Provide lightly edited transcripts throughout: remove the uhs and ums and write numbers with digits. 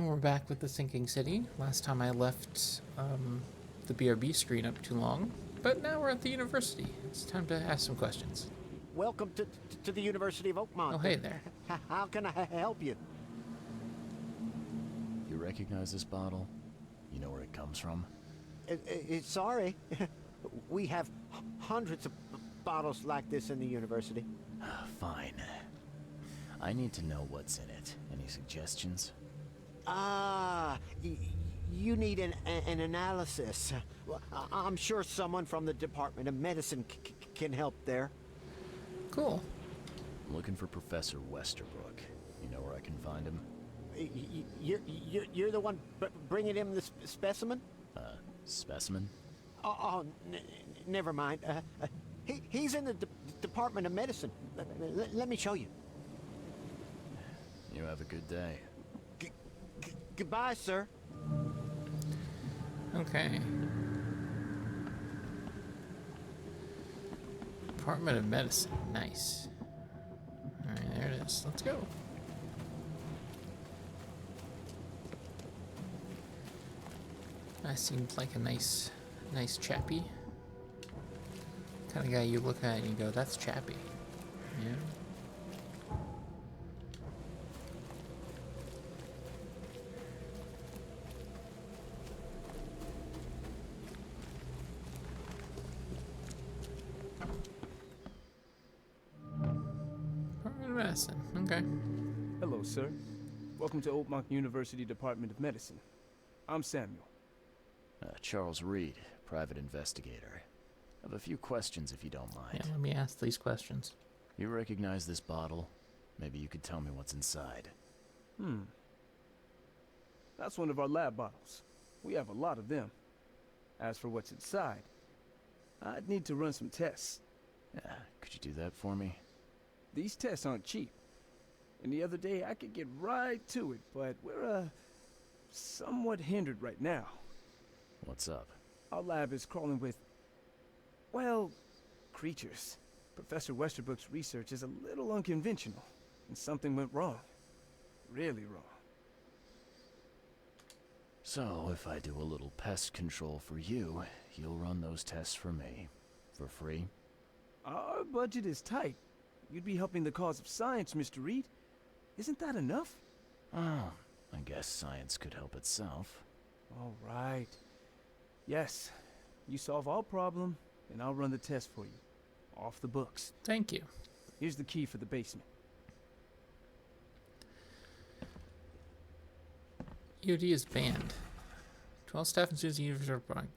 And we're back with the sinking city. Last time I left the BRB screen up too long, but now we're at the university. It's time to ask some questions. Welcome to the University of Oakmont. Oh, hey there. How can I help you? You recognize this bottle? You know where it comes from? Sorry. We have hundreds of bottles like this in the university. Fine. I need to know what's in it. Any suggestions? You need an analysis. Well, I'm sure someone from the Department of Medicine can help there. Cool. I'm looking for Professor Westerbrook. You know where I can find him? You're the one bringing him the specimen? Specimen? Never mind. He's in the Department of Medicine. Let me show you. You have a good day. Goodbye, sir. Okay. Department of Medicine. Nice. Alright, there it is. Let's go. That seems like a nice chappy. Kind of guy you look at and you go, that's chappy. Yeah. Department of Medicine. Okay. Hello, sir. Welcome to Oakmont University Department of Medicine. I'm Samuel. Charles Reed, private investigator. I have a few questions if you don't mind. Yeah, let me ask these questions. You recognize this bottle? Maybe you could tell me what's inside. That's one of our lab bottles. We have a lot of them. As for what's inside, I'd need to run some tests. Yeah, could you do that for me? These tests aren't cheap. And the other day I could get right to it, but we're, somewhat hindered right now. What's up? Our lab is crawling with, well, creatures. Professor Westerbrook's research is a little unconventional, and something went wrong. Really wrong. So, if I do a little pest control for you, you'll run those tests for me. For free? Our budget is tight. You'd be helping the cause of science, Mr. Reed. Isn't that enough? Oh, I guess science could help itself. All right. Yes, you solve our problem, and I'll run the test for you. Off the books. Thank you. Here's the key for the basement. EOD is banned. 12 staff and students at the University of Oakmont.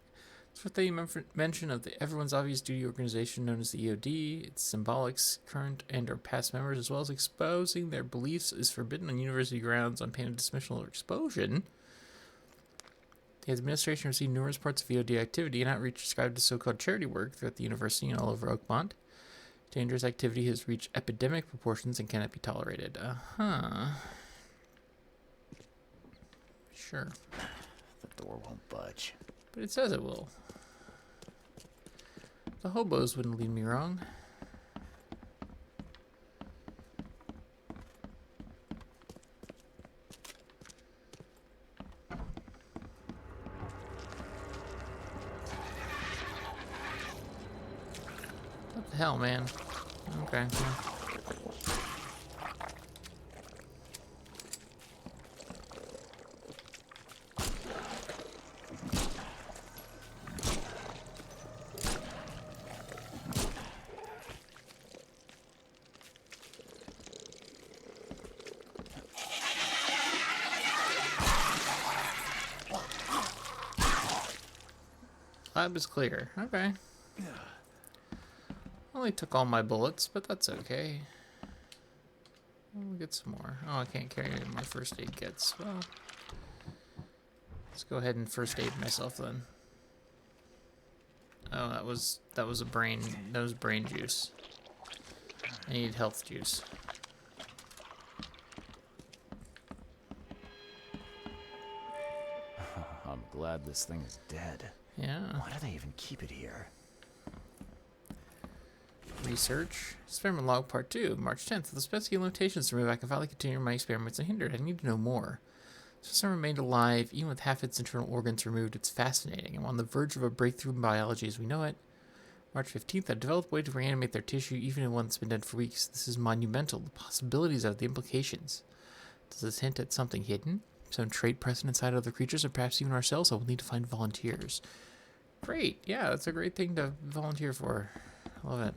It's what they mention of the everyone's obvious duty organization known as the EOD. Its symbolics, current and or past members, as well as exposing their beliefs, is forbidden on university grounds on pain of dismissal or expulsion. The administration received numerous reports of EOD activity and outreach described as so-called charity work throughout the university and all over Oakmont. Dangerous activity has reached epidemic proportions and cannot be tolerated. Sure. The door won't budge. But it says it will. The hobos wouldn't lead me wrong. What the hell, man? Okay. Yeah. Lab is clear. Okay. Only took all my bullets, but that's okay. We'll get some more. Oh, I can't carry any of my first aid kits. Well, let's go ahead and first aid myself then. Oh, that was a brain. That was brain juice. I need health juice. I'm glad this thing is dead. Yeah. Why do they even keep it here? Research. Experiment log part 2, March 10th. With the specific limitations to remove, I can finally continue my experiments unhindered. I need to know more. System remained alive, even with half its internal organs removed. It's fascinating, and we're on the verge of a breakthrough in biology as we know it. March 15th, I developed a way to reanimate their tissue, even in one that's been dead for weeks. This is monumental. The possibilities of the implications. Does this hint at something hidden? Some trait present inside other creatures, or perhaps even ourselves? I will need to find volunteers. Great. Yeah, that's a great thing to volunteer for. I love it.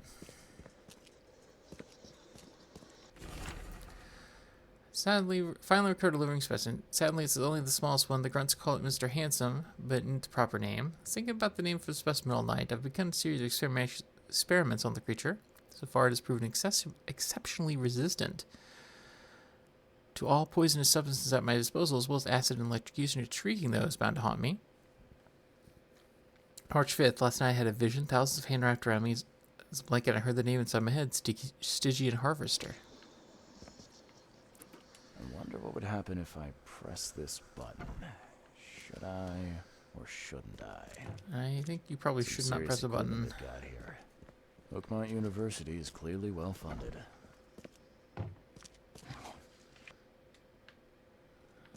Sadly, finally recovered a living specimen. Sadly, it's only the smallest one. The grunts call it Mr. Handsome, but in its proper name. I was thinking about the name for the specimen all night. I've begun a series of experiments on the creature. So far, it has proven exceptionally resistant to all poisonous substances at my disposal, as well as acid and electrocution. Intriguing, though, is bound to haunt me. March 5th, last night I had a vision. Thousands of hand wrapped around me. As a blanket, I heard the name inside my head, Stygian Harvester. I wonder what would happen if I press this button. Should I or shouldn't I? I think you probably should not press the button. They've got here. Oakmont University is clearly well funded.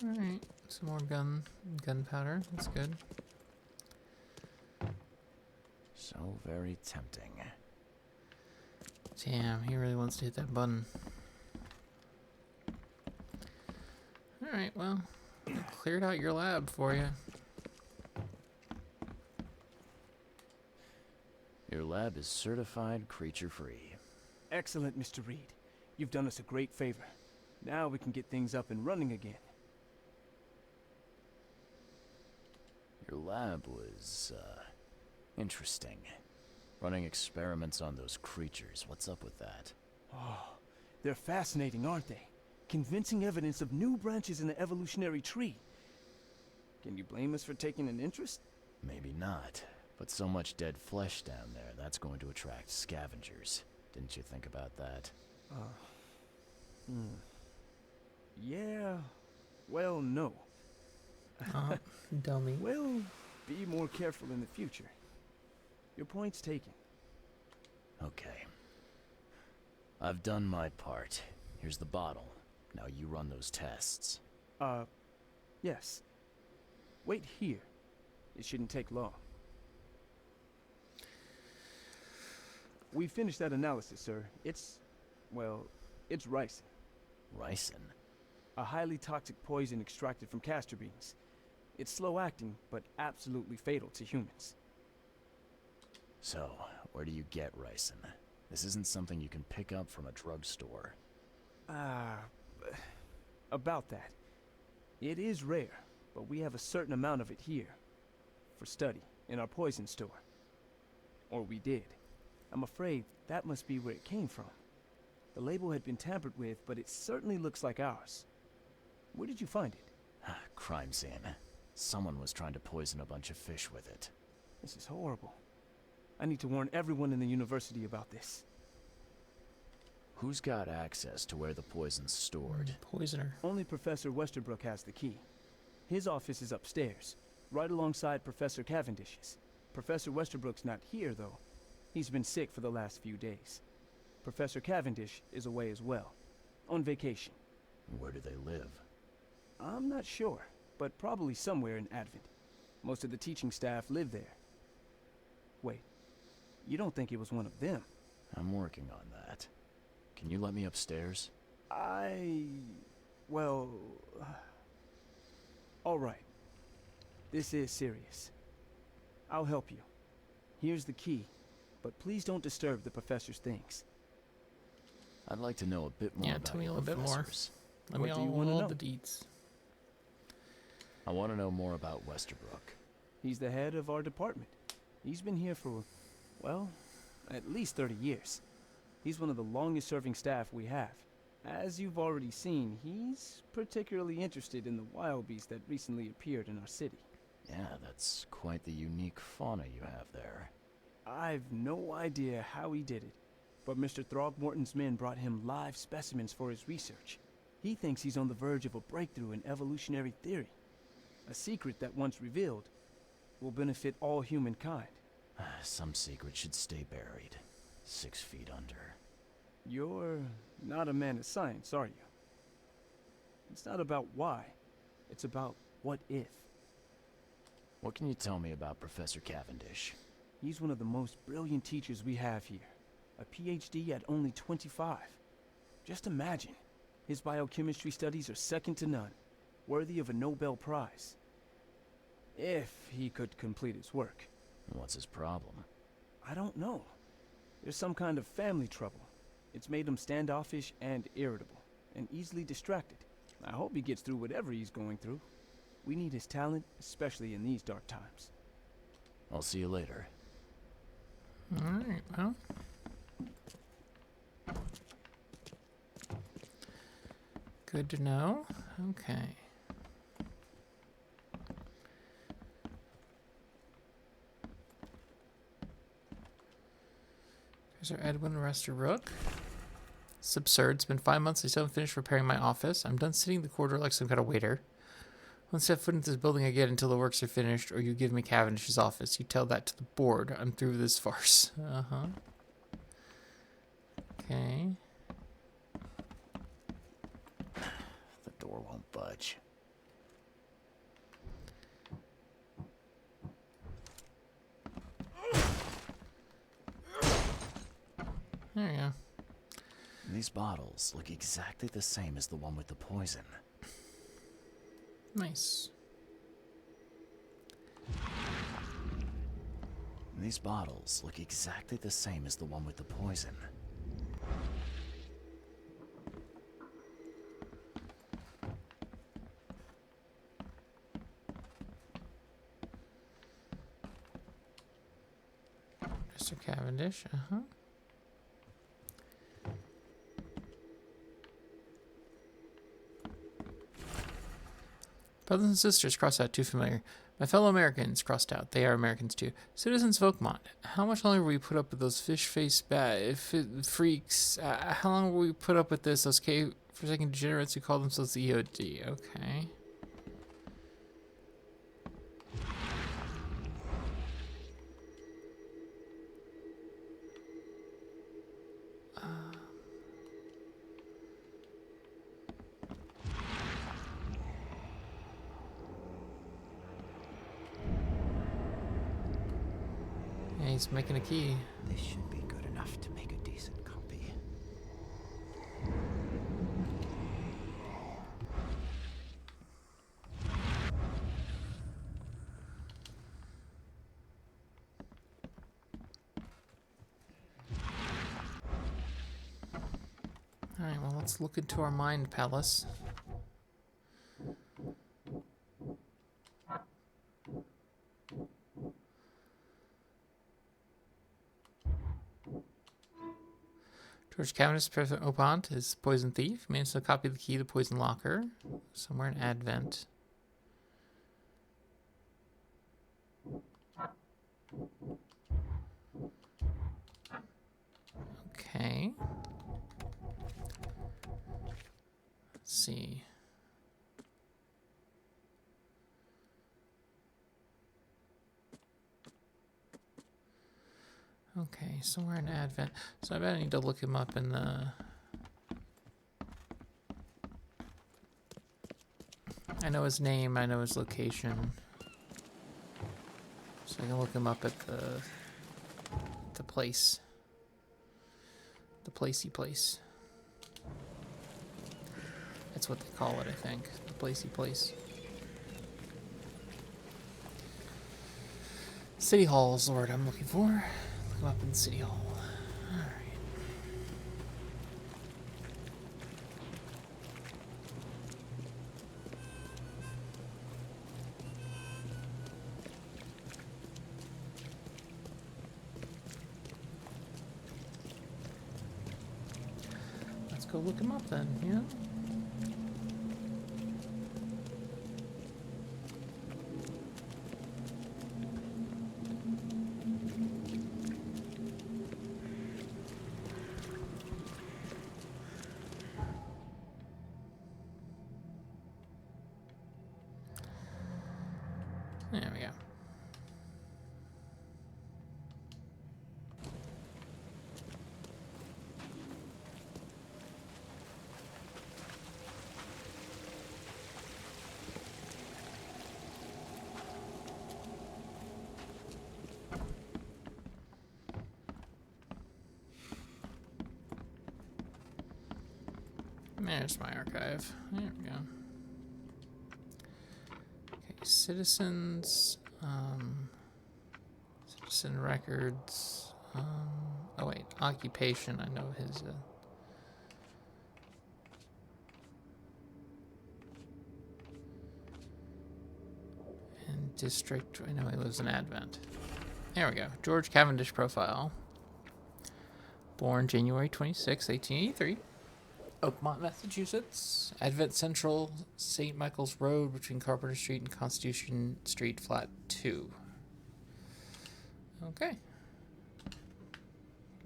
Alright, some more gunpowder. That's good. So very tempting. Damn, he really wants to hit that button. Alright, well, I cleared out your lab for you. Your lab is certified creature-free. Excellent, Mr. Reed. You've done us a great favor. Now we can get things up and running again. Your lab was, interesting. Running experiments on those creatures. What's up with that? Oh, they're fascinating, aren't they? Convincing evidence of new branches in the evolutionary tree. Can you blame us for taking an interest? Maybe not. But so much dead flesh down there, that's going to attract scavengers. Didn't you think about that? Yeah, well, no. Dummy. We'll be more careful in the future. Your point's taken. Okay. I've done my part. Here's the bottle. Now you run those tests. Yes. Wait here. It shouldn't take long. We finished that analysis, sir. It's ricin. Ricin? A highly toxic poison extracted from castor beans. It's slow-acting, but absolutely fatal to humans. So, where do you get ricin? This isn't something you can pick up from a drugstore. About that. It is rare, but we have a certain amount of it here. For study, in our poison store. Or we did. I'm afraid that must be where it came from. The label had been tampered with, but it certainly looks like ours. Where did you find it? Crime scene. Someone was trying to poison a bunch of fish with it. This is horrible. I need to warn everyone in the university about this. Who's got access to where the poison's stored? Poisoner. Only Professor Westerbrook has the key. His office is upstairs, right alongside Professor Cavendish's. Professor Westerbrook's not here, though. He's been sick for the last few days. Professor Cavendish is away as well, on vacation. Where do they live? I'm not sure, but probably somewhere in Advent. Most of the teaching staff live there. Wait, you don't think it was one of them? I'm working on that. Can you let me upstairs? Well... all right. This is serious. I'll help you. Here's the key, but please don't disturb the professor's things. I'd like to know a bit more about tell me a your little bit more. professors. Let What me do you all wanna know? the deets. I want to know more about Westerbrook. He's the head of our department. He's been here for, well, at least 30 years. He's one of the longest-serving staff we have. As you've already seen, he's particularly interested in the wild beast that recently appeared in our city. Yeah, that's quite the unique fauna you have there. I've no idea how he did it, but Mr. Throgmorton's men brought him live specimens for his research. He thinks he's on the verge of a breakthrough in evolutionary theory. A secret that, once revealed, will benefit all humankind. Some secret should stay buried. 6 feet under. You're not a man of science, are you? It's not about why, It's about what if. What can you tell me about Professor Cavendish? He's one of the most brilliant teachers we have here. A PhD at only 25. Just imagine. His biochemistry studies are second to none. Worthy of a Nobel Prize. If he could complete his work. What's his problem? I don't know. There's some kind of family trouble. It's made him standoffish and irritable, and easily distracted. I hope he gets through whatever he's going through. We need his talent, especially in these dark times. I'll see you later. Alright, well. Good to know. Okay. Professor Edwin Rester Rook. It's absurd. It's been 5 months. I still haven't finished repairing my office. I'm done sitting in the corridor like some kind of waiter. Won't step foot into this building again until the works are finished, or you give me Cavendish's office. You tell that to the board. I'm through with this farce. Uh-huh. Okay. The door won't budge. There you go. These bottles look exactly the same as the one with the poison. Nice. These bottles look exactly the same as the one with the poison. Mr. Cavendish, uh-huh. Brothers and sisters, crossed out, too familiar. My fellow Americans, crossed out, they are Americans too. Citizens of Oakmont, how much longer will we put up with those fish-faced freaks? How long will we put up with this, those forsaken degenerates who call themselves the EOD? Okay. Yeah, he's making a key. This should be good enough to make a decent copy. Alright, well, let's look into our mind palace. George Cavendish, President Opont, is poison thief. Managed to copy the key to the poison locker. Somewhere in Advent. Okay. Let's see. Okay, somewhere in Advent. So I bet I need to look him up in the... I know his name, I know his location. So I can look him up at the place. The placey place. That's what they call it, I think. The placey place. City Hall is the word I'm looking for. Look him up in City Hall. Alright. Let's go look him up then, yeah? There we go. There's my archive. There we go. Okay, citizens, citizen records, oh wait, occupation, I know his, and district, I know he lives in Advent. There we go, George Cavendish profile. Born January 26, 1883. Oakmont, Massachusetts. Advent Central, St. Michael's Road between Carpenter Street and Constitution Street, flat 2. Okay.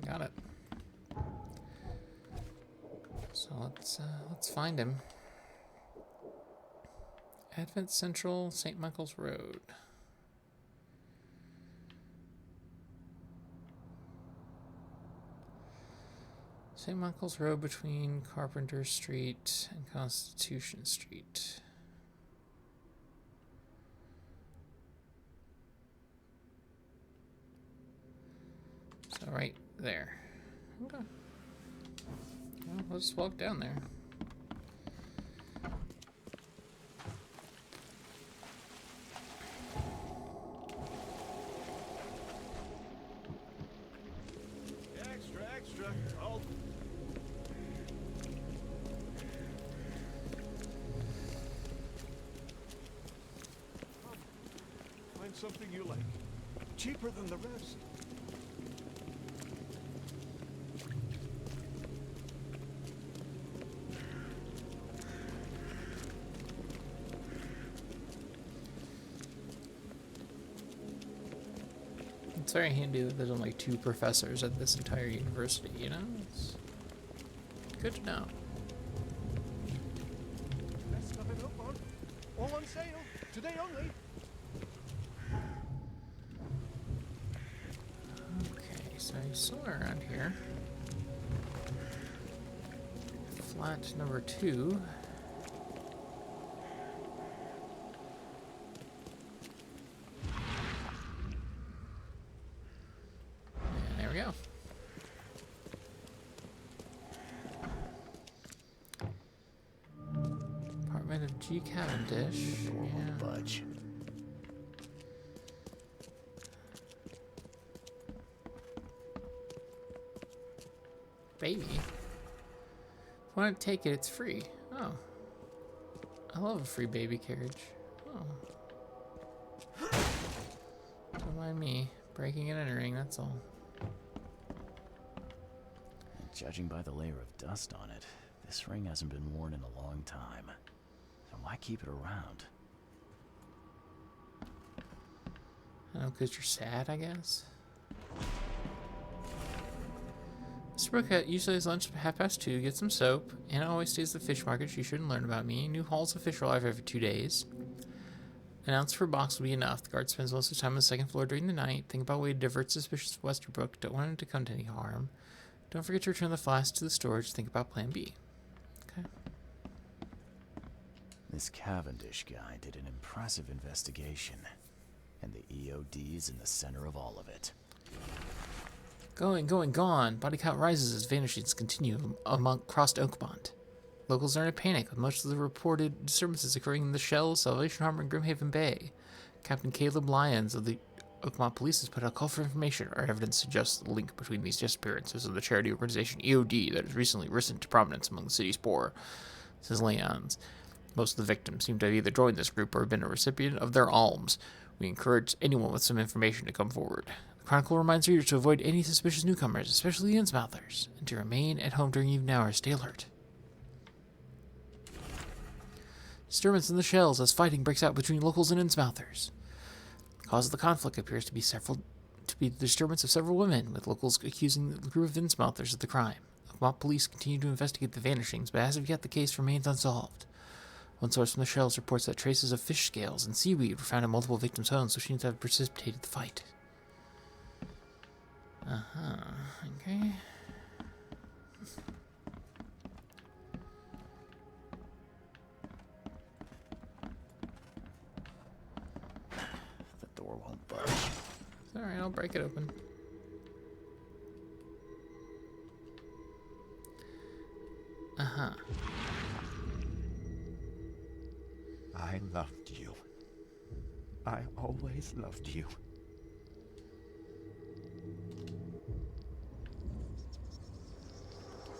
Got it. So let's find him. Advent Central, St. Michael's Road. St. Michael's Road between Carpenter Street and Constitution Street. So right there. Okay. Well, let's walk down there. Extra. Oh. Find something you like. Cheaper than the rest. It's very handy that there's only 2 professors at this entire university, you know? It's good to know. Best stuff in Oakmont. All on sale. Today only. Okay, so he's somewhere around here. Flat number 2. And there we go. Apartment of G. Cavendish. Door won't Yeah. budge. Baby. If you want to take it, it's free. Oh. I love a free baby carriage. Oh. Don't mind me breaking and entering, that's all. Judging by the layer of dust on it, this ring hasn't been worn in a long time. So why keep it around? I don't know, because you're sad, I guess. Mr. Brooke usually has lunch at 2:30, gets some soap. Anna always stays at the fish market. She shouldn't learn about me. New halls of fish arrive every 2 days. An ounce per box will be enough. The guard spends most of his time on the second floor during the night. Think about a way to divert suspicious of Westerbrook. Don't want him to come to any harm. Don't forget to return the flask to the storage. Think about plan B. Okay. This Cavendish guy did an impressive investigation. And the EOD's in the center of all of it. Gone. Body count rises as vanishings continue across Oakmont. Locals are in a panic, with most of the reported disturbances occurring in the Shell, Salvation Harbor, and Grimhaven Bay. Captain Caleb Lyons of the Oakmont Police has put out a call for information. Our evidence suggests the link between these disappearances and the charity organization EOD that has recently risen to prominence among the city's poor, says Lyons. Most of the victims seem to have either joined this group or have been a recipient of their alms. We encourage anyone with some information to come forward. The Chronicle reminds readers to avoid any suspicious newcomers, especially the Innsmouthers, and to remain at home during evening hours. Stay alert. Disturbance in the Shells as fighting breaks out between locals and Innsmouthers. The cause of the conflict appears to be the disturbance of several women, with locals accusing the group of Innsmouthers of the crime. Oakmont police continue to investigate the vanishings, but as of yet the case remains unsolved. One source from the Shells reports that traces of fish scales and seaweed were found in multiple victims' homes, so she seems to have precipitated the fight. Okay. The door won't budge. Alright, I'll break it open. I loved you. I always loved you.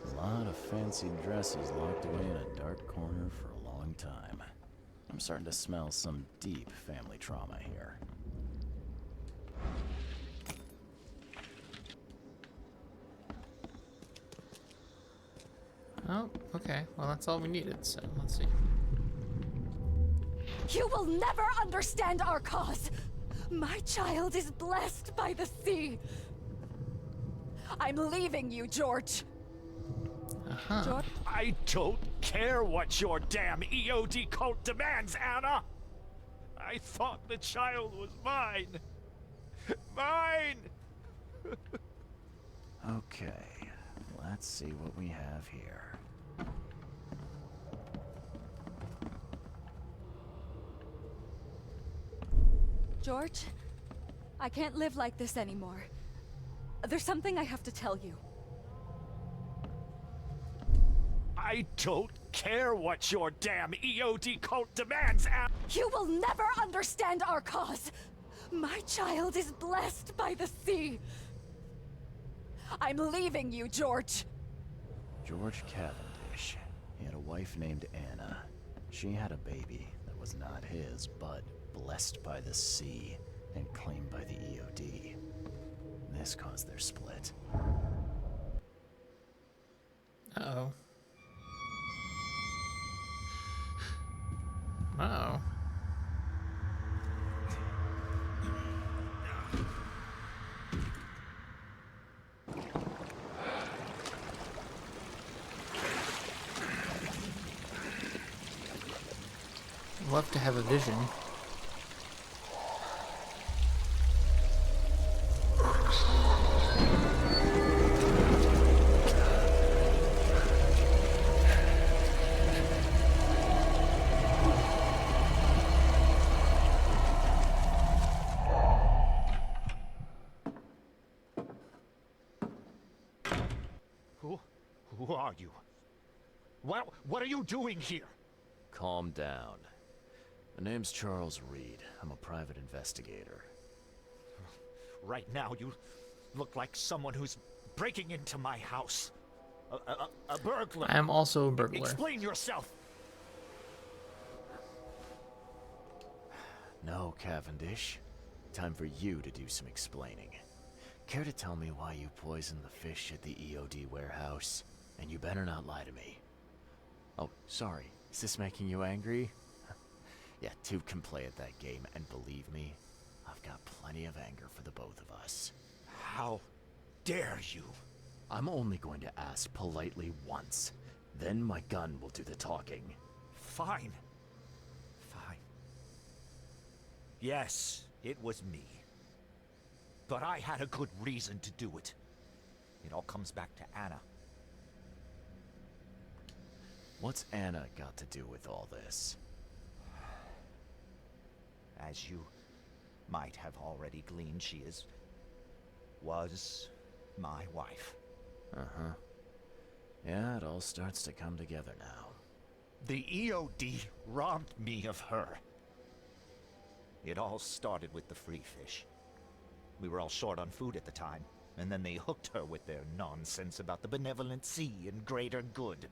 A lot of fancy dresses locked away in a dark corner for a long time. I'm starting to smell some deep family trauma here. Oh, okay. Well, that's all we needed, so let's see. You will never understand our cause. My child is blessed by the sea. I'm leaving you, George. Uh-huh. George? I don't care what your damn EOD cult demands, Anna! I thought the child was mine! Mine! Okay, let's see what we have here. George, I can't live like this anymore. There's something I have to tell you. I don't care what your damn EOD cult demands, Anna! You will never understand our cause. My child is blessed by the sea. I'm leaving you, George. George Cavendish. He had a wife named Anna. She had a baby that was not his, but blessed by the sea and claimed by the EOD. This caused their split. Uh-oh. Uh-oh. Love to have a vision. Who are you? What are you doing here? Calm down. My name's Charles Reed. I'm a private investigator. Right now, you look like someone who's breaking into my house. A burglar. I am also a burglar. Explain yourself. No, Cavendish. Time for you to do some explaining. Care to tell me why you poisoned the fish at the EOD warehouse? And you better not lie to me. Oh, sorry. Is this making you angry? Yeah, two can play at that game, and believe me, I've got plenty of anger for the both of us. How dare you? I'm only going to ask politely once. Then my gun will do the talking. Fine. Fine. Yes, it was me. But I had a good reason to do it. It all comes back to Anna. What's Anna got to do with all this? As you might have already gleaned, was my wife. Uh-huh. Yeah, it all starts to come together now. The EOD robbed me of her. It all started with the free fish. We were all short on food at the time, and then they hooked her with their nonsense about the benevolent sea and greater good.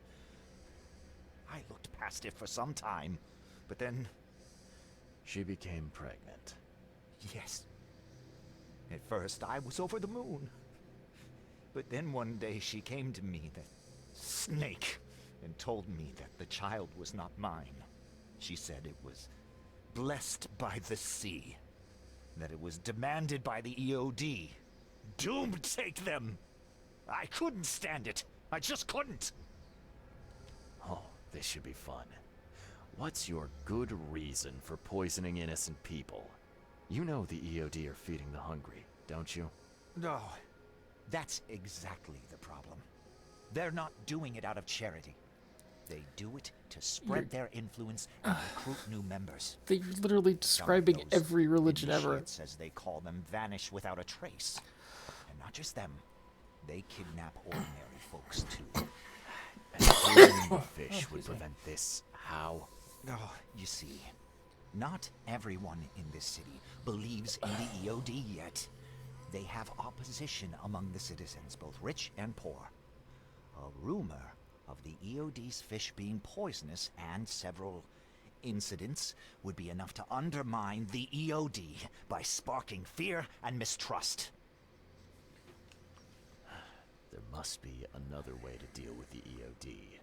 I looked past it for some time, but then... She became pregnant. Yes. At first, I was over the moon. But then one day she came to me, that snake, and told me that the child was not mine. She said it was blessed by the sea. That it was demanded by the EOD. Doomed take them! I couldn't stand it. I just couldn't. Oh, this should be fun. What's your good reason for poisoning innocent people? You know the EOD are feeding the hungry, don't you? No, that's exactly the problem. They're not doing it out of charity. They do it to spread their influence and recruit new members. They're literally describing Some of those every religion ever. initiates, as they call them, vanish without a trace. And not just them. They kidnap ordinary folks, too. And poisoning the fish would prevent this. How? Oh, you see, Not everyone in this city believes in the EOD yet. They have opposition among the citizens, both rich and poor. A rumor of the EOD's fish being poisonous and several incidents would be enough to undermine the EOD by sparking fear and mistrust. There must be another way to deal with the EOD.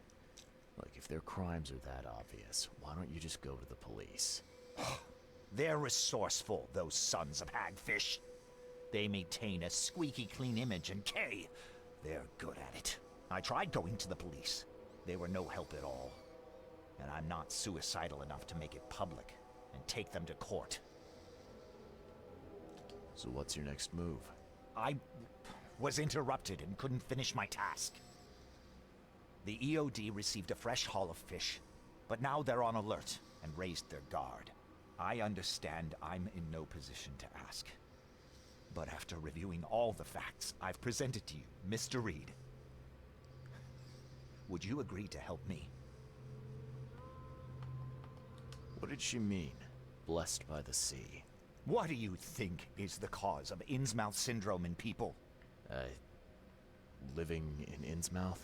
Like, if their crimes are that obvious, why don't you just go to the police? They're resourceful, those sons of hagfish. They maintain a squeaky clean image, and Kay, they're good at it. I tried going to the police. They were no help at all. And I'm not suicidal enough to make it public and take them to court. So what's your next move? I was interrupted and couldn't finish my task. The EOD received a fresh haul of fish, but now they're on alert and raised their guard. I understand I'm in no position to ask. But after reviewing all the facts I've presented to you, Mr. Reed, would you agree to help me? What did she mean? Blessed by the sea. What do you think is the cause of Innsmouth syndrome in people? Living in Innsmouth?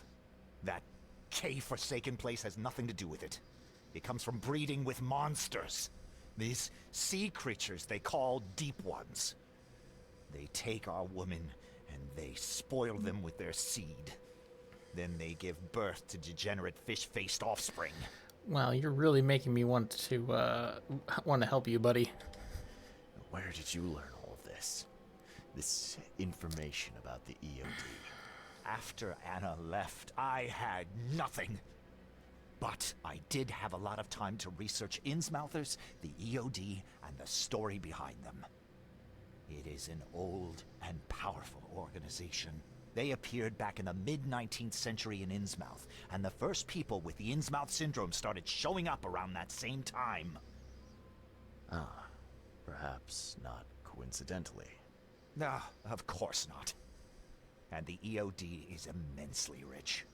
That K-forsaken place has nothing to do with it. It comes from breeding with monsters. These sea creatures they call Deep Ones. They take our women and they spoil them with their seed. Then they give birth to degenerate fish-faced offspring. Wow, you're really making me want to help you, buddy. Where did you learn all of this? This information about the EOD? After Anna left, I had nothing. But I did have a lot of time to research Innsmouthers, the EOD, and the story behind them. It is an old and powerful organization. They appeared back in the mid-19th century in Innsmouth, and the first people with the Innsmouth syndrome started showing up around that same time. Ah, perhaps not coincidentally. No, of course not. And the EOD is immensely rich.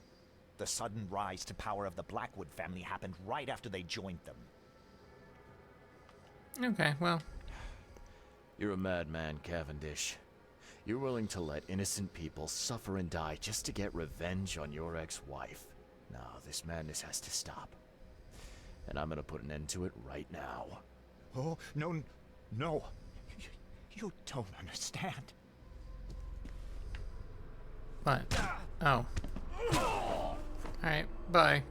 The sudden rise to power of the Blackwood family happened right after they joined them. Okay, well. You're a madman, Cavendish. You're willing to let innocent people suffer and die just to get revenge on your ex-wife. No, this madness has to stop. And I'm gonna put an end to it right now. Oh, no, no. You don't understand. What? Oh. Alright, bye.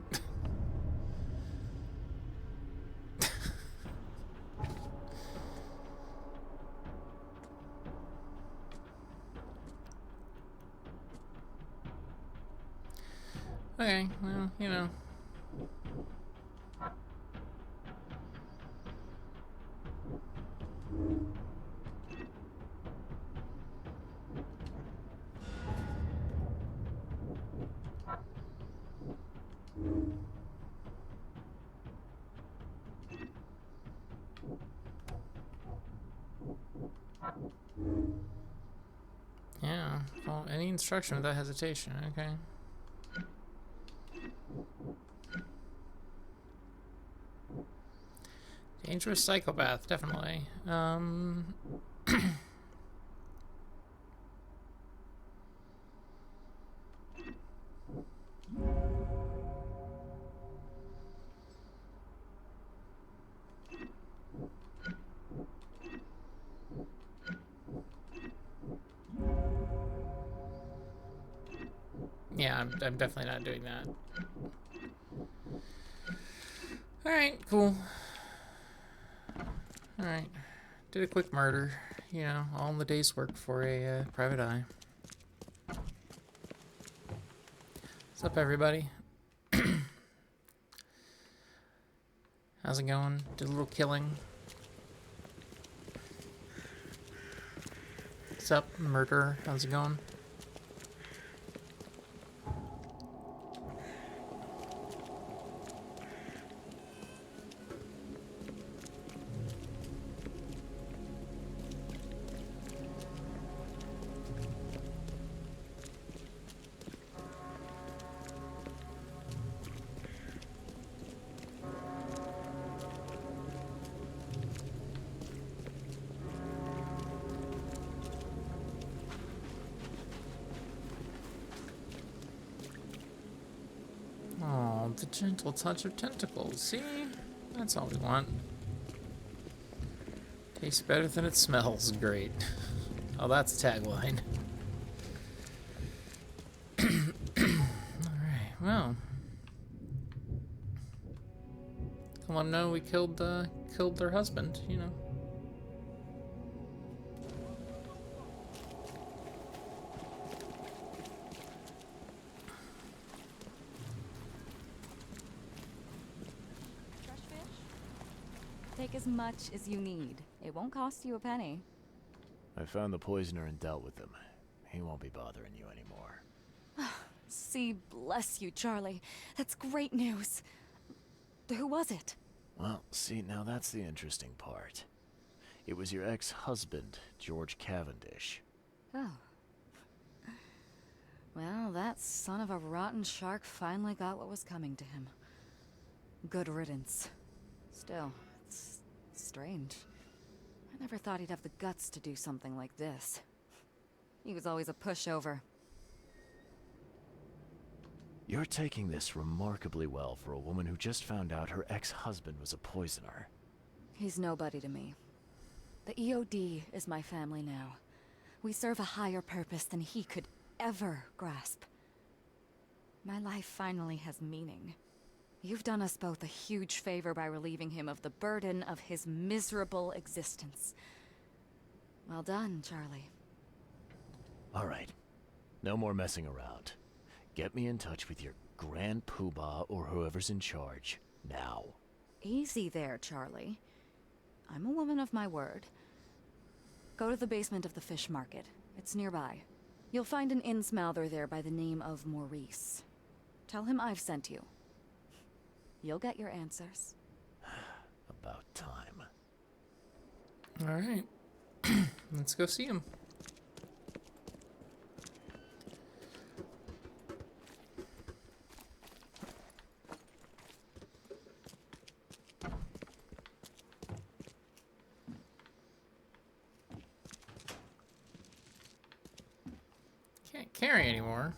Okay, well, you know. Yeah, well, any instruction without hesitation, okay. Dangerous psychopath, definitely. Yeah, I'm definitely not doing that. Alright, cool. Alright. Did a quick murder. You know, all in the day's work for a private eye. What's up, everybody? How's it going? Did a little killing. What's up, murderer? How's it going? love the gentle touch of tentacles. See? That's all we want. Tastes better than it smells. Great. Oh, that's a tagline. Alright, well. Let them know we killed their husband, you know. Fresh fish? Take as much as you need. It won't cost you a penny. I found the poisoner and dealt with him. He won't be bothering you anymore. See, bless you, Charlie. That's great news. Who was it? Well, see, now that's the interesting part. It was your ex-husband, George Cavendish. Oh. Well, that son of a rotten shark finally got what was coming to him. Good riddance. Still, it's strange. I never thought he'd have the guts to do something like this. He was always a pushover. You're taking this remarkably well for a woman who just found out her ex-husband was a poisoner. He's nobody to me. The EOD is my family now. We serve a higher purpose than he could ever grasp. My life finally has meaning. You've done us both a huge favor by relieving him of the burden of his miserable existence. Well done, Charlie. All right. No more messing around. Get me in touch with your Grand Poobah or whoever's in charge, now. Easy there, Charlie. I'm a woman of my word. Go to the basement of the fish market. It's nearby. You'll find an inn-smouther there by the name of Maurice. Tell him I've sent you. You'll get your answers. About time. Alright. Let's go see him. Can't carry anymore.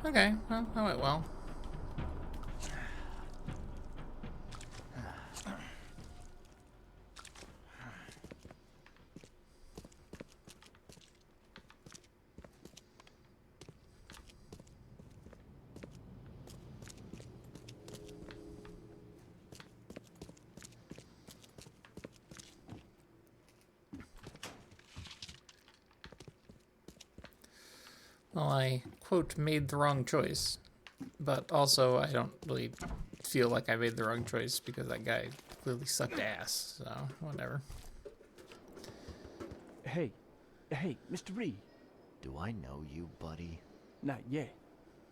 Okay, well, that went well. Well, I, quote, made the wrong choice. But also, I don't really feel like I made the wrong choice because that guy clearly sucked ass, so whatever. Hey, Mr. Reed. Do I know you, buddy? Not yet,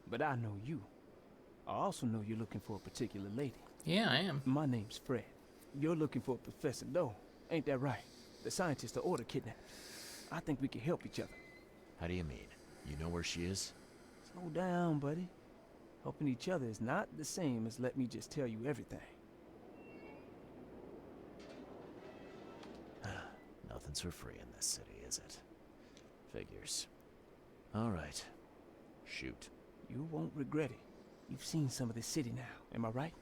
but I know you. I also know you're looking for a particular lady. Yeah, I am. My name's Fred. You're looking for Professor Doe, ain't that right? The scientist that ordered kidnapping. I think we can help each other. How do you mean? You know where she is? Slow down, buddy. Helping each other is not the same as let me just tell you everything. Nothing's for free in this city, is it? Figures. All right. Shoot. You won't regret it. You've seen some of the city now, am I right?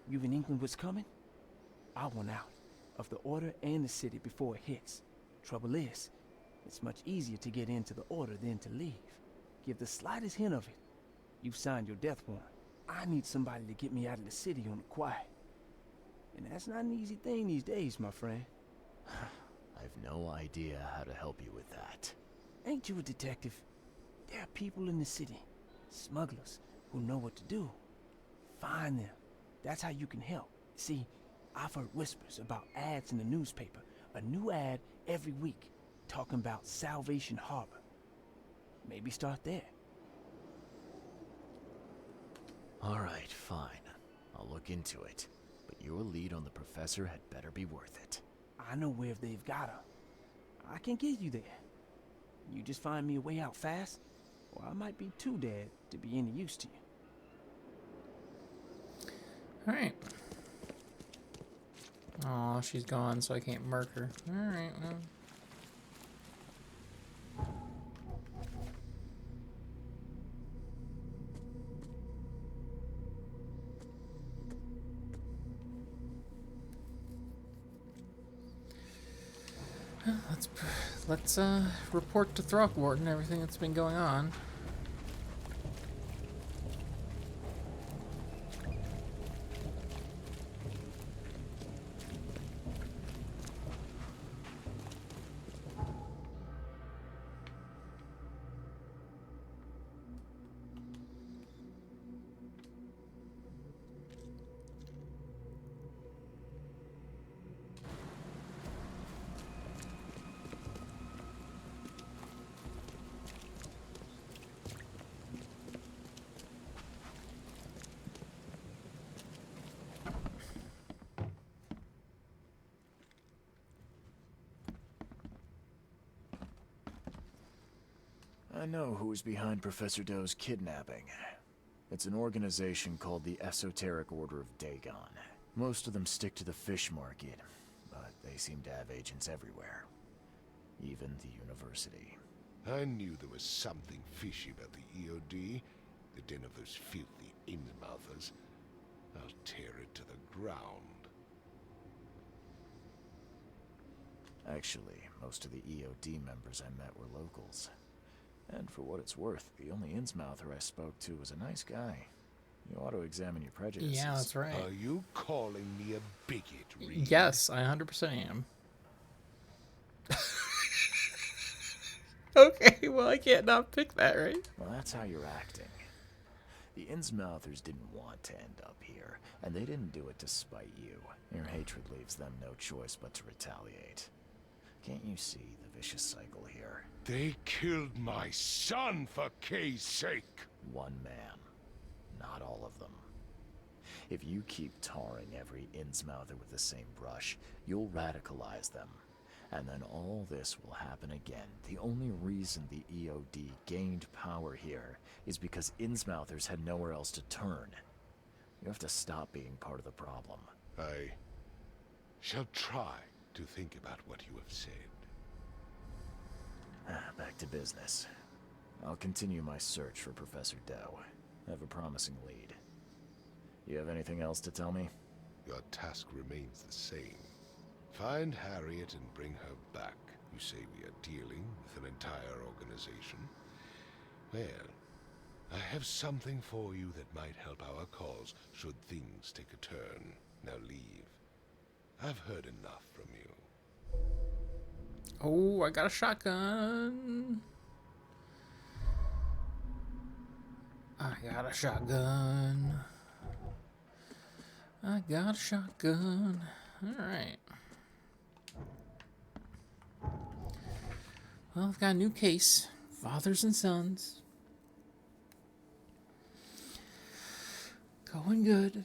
You've in England what's coming? I want out of the Order and the city before it hits. Trouble is, it's much easier to get into the Order than to leave. Give the slightest hint of it. You've signed your death warrant. I need somebody to get me out of the city on the quiet. And that's not an easy thing these days, my friend. I've no idea how to help you with that. Ain't you a detective? There are people in the city, smugglers, who know what to do. Find them. That's how you can help. See, I've heard whispers about ads in the newspaper. A new ad every week, talking about Salvation Harbor. Maybe start there. Alright, fine. I'll look into it. But your lead on the professor had better be worth it. I know where they've got her. I can get you there. You just find me a way out fast, or I might be too dead to be any use to you. Alright. Aw, she's gone, so I can't mark her. Alright, well. Let's report to Throckmorton everything that's been going on. I know who's behind Professor Doe's kidnapping. It's an organization called the Esoteric Order of Dagon. Most of them stick to the fish market, but they seem to have agents everywhere. Even the university. I knew there was something fishy about the EOD, the den of those filthy Innsmouthers. I'll tear it to the ground. Actually, most of the EOD members I met were locals. And for what it's worth, the only Innsmouther I spoke to was a nice guy. You ought to examine your prejudices. Yeah, that's right. Are you calling me a bigot, Reed? Yes, I 100% am. Okay, well, I can't not pick that, right? Well, that's how you're acting. The Innsmouthers didn't want to end up here, and they didn't do it to spite you. Your hatred leaves them no choice but to retaliate. Can't you see the vicious cycle here? They killed my son for Kay's sake. One man, not all of them. If you keep tarring every Innsmouther with the same brush, you'll radicalize them. And then all this will happen again. The only reason the EOD gained power here is because Innsmouthers had nowhere else to turn. You have to stop being part of the problem. I shall try to think about what you have said. Back to business. I'll continue my search for Professor Doe. I have a promising lead. You have anything else to tell me? Your task remains the same. Find Harriet and bring her back. You say we are dealing with an entire organization? Well, I have something for you that might help our cause should things take a turn. Now leave. I've heard enough from you. Oh, I got a shotgun. I got a shotgun. I got a shotgun. Alright. Well, I've got a new case. Fathers and sons. Going good.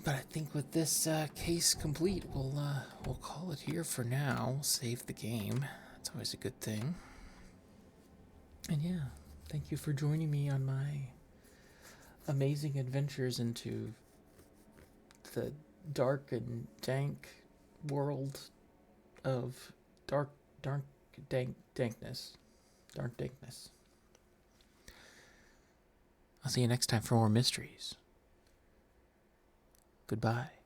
But I think with this case complete, we'll call it here for now. We'll save the game. That's always a good thing. And yeah, thank you for joining me on my amazing adventures into the dark and dank world of dankness. Dark dankness. I'll see you next time for more mysteries. Goodbye.